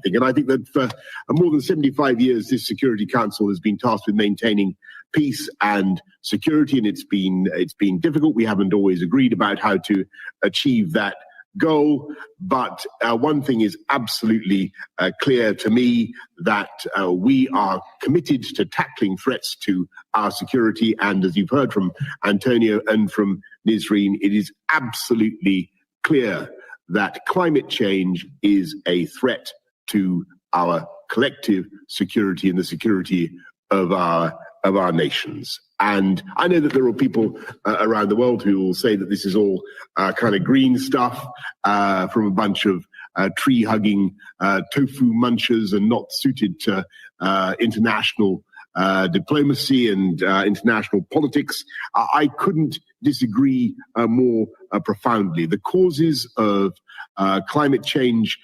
think. And I think that for more than 75 years, this Security Council has been tasked with maintaining peace and security, and it's been difficult. We haven't always agreed about how to achieve that goal, but one thing is absolutely clear to me, that we are committed to tackling threats to our security. And as you've heard from Antonio and from Nisreen, it is absolutely clear that climate change is a threat to our collective security and the security of our nations. And I know that there are people around the world who will say that this is all kind of green stuff from a bunch of tree-hugging tofu munchers and not suited to international diplomacy and international politics. I couldn't disagree more profoundly. The causes of climate change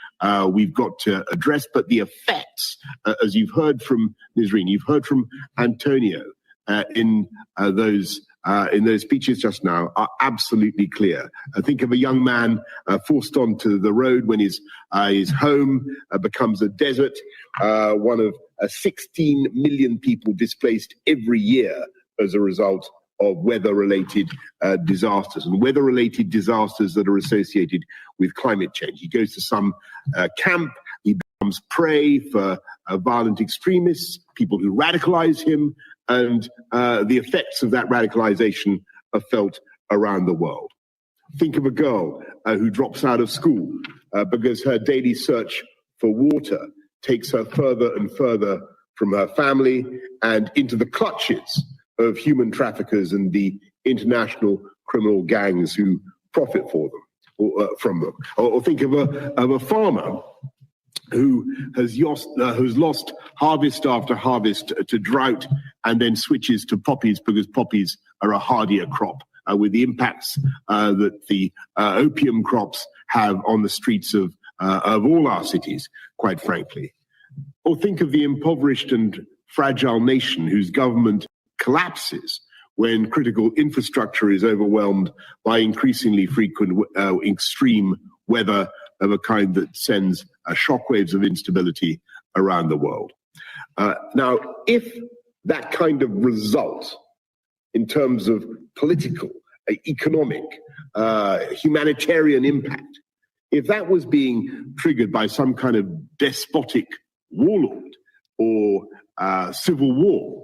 we've got to address, but the effects, as you've heard from Nisreen, you've heard from Antonio in those speeches just now, are absolutely clear. Think of a young man forced onto the road when his home becomes a desert, one of 16 million people displaced every year as a result of weather-related disasters, and weather-related disasters that are associated with climate change. He goes to some camp, he becomes prey for violent extremists, people who radicalize him, and the effects of that radicalization are felt around the world. Think of a girl who drops out of school because her daily search for water takes her further and further from her family and into the clutches of human traffickers and the international criminal gangs who profit from them. Or think of a farmer who has lost harvest after harvest to drought and then switches to poppies because poppies are a hardier crop, with the impacts that the opium crops have on the streets of all our cities, quite frankly. Or think of the impoverished and fragile nation whose government collapses when critical infrastructure is overwhelmed by increasingly frequent extreme weather of a kind that sends shockwaves of instability around the world. Now, if that kind of result in terms of political, economic, humanitarian impact, if that was being triggered by some kind of despotic warlord or civil war,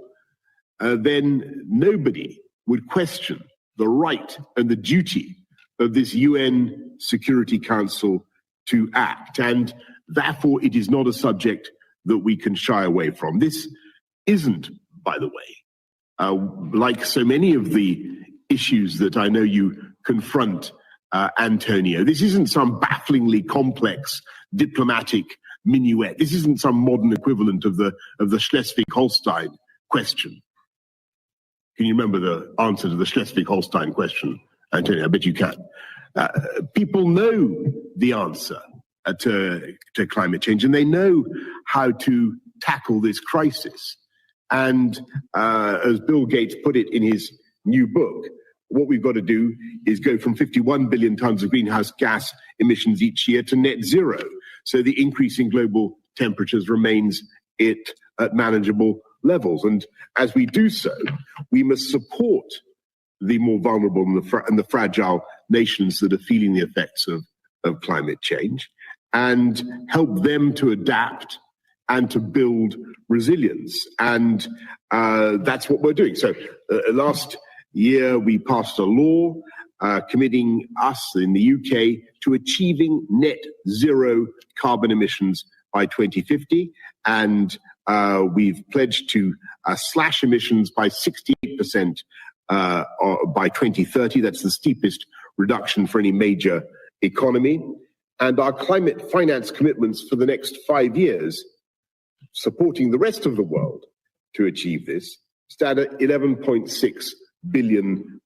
then nobody would question the right and the duty of this UN Security Council to act. And therefore, it is not a subject that we can shy away from. This isn't, by the way, like so many of the issues that I know you confront, Antonio, this isn't some bafflingly complex diplomatic minuet. This isn't some modern equivalent of the Schleswig-Holstein question. Can you remember the answer to the Schleswig-Holstein question, Antonio? I bet you can. People know the answer to climate change, and they know how to tackle this crisis. And as Bill Gates put it in his new book, what we've got to do is go from 51 billion tons of greenhouse gas emissions each year to net zero. So the increase in global temperatures remains at manageable levels. And as we do so, we must support the more vulnerable and the fragile nations that are feeling the effects of climate change and help them to adapt and to build resilience. And that's what we're doing. So last year, we passed a law committing us in the UK to achieving net zero carbon emissions by 2050. And we've pledged to slash emissions by 68% by 2030. That's the steepest reduction for any major economy. And our climate finance commitments for the next 5 years, supporting the rest of the world to achieve this, stand at £11.6 billion.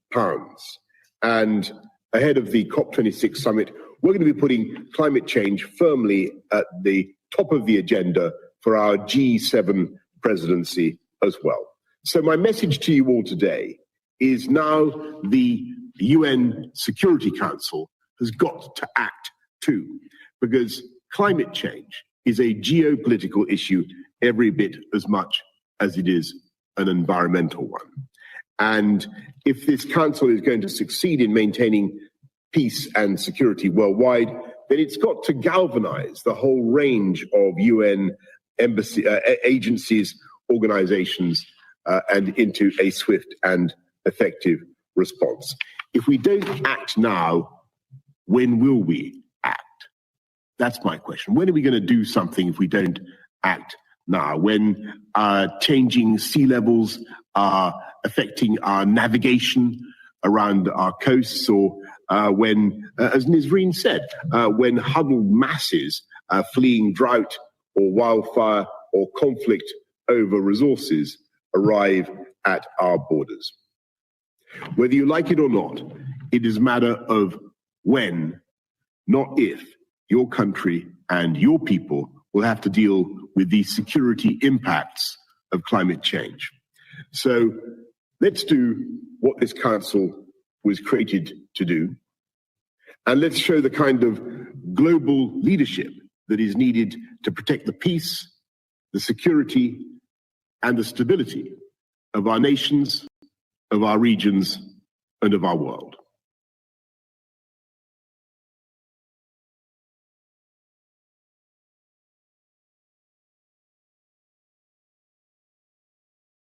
And ahead of the COP26 summit, we're going to be putting climate change firmly at the top of the agenda for our G7 presidency as well. So my message to you all today is now the UN Security Council has got to act too, because climate change is a geopolitical issue every bit as much as it is an environmental one. And if this council is going to succeed in maintaining peace and security worldwide, then it's got to galvanize the whole range of UN agencies, organizations, and into a swift and effective response. If we don't act now, when will we act? That's my question. When are we going to do something if we don't act now? When changing sea levels are affecting our navigation around our coasts, or when, as Nisreen said, when huddled masses fleeing drought or wildfire or conflict over resources arrive at our borders. Whether you like it or not, it is a matter of when, not if, your country and your people will have to deal with the security impacts of climate change. So let's do what this council was created to do, and let's show the kind of global leadership that is needed to protect the peace, the security, and the stability of our nations, of our regions, and of our world.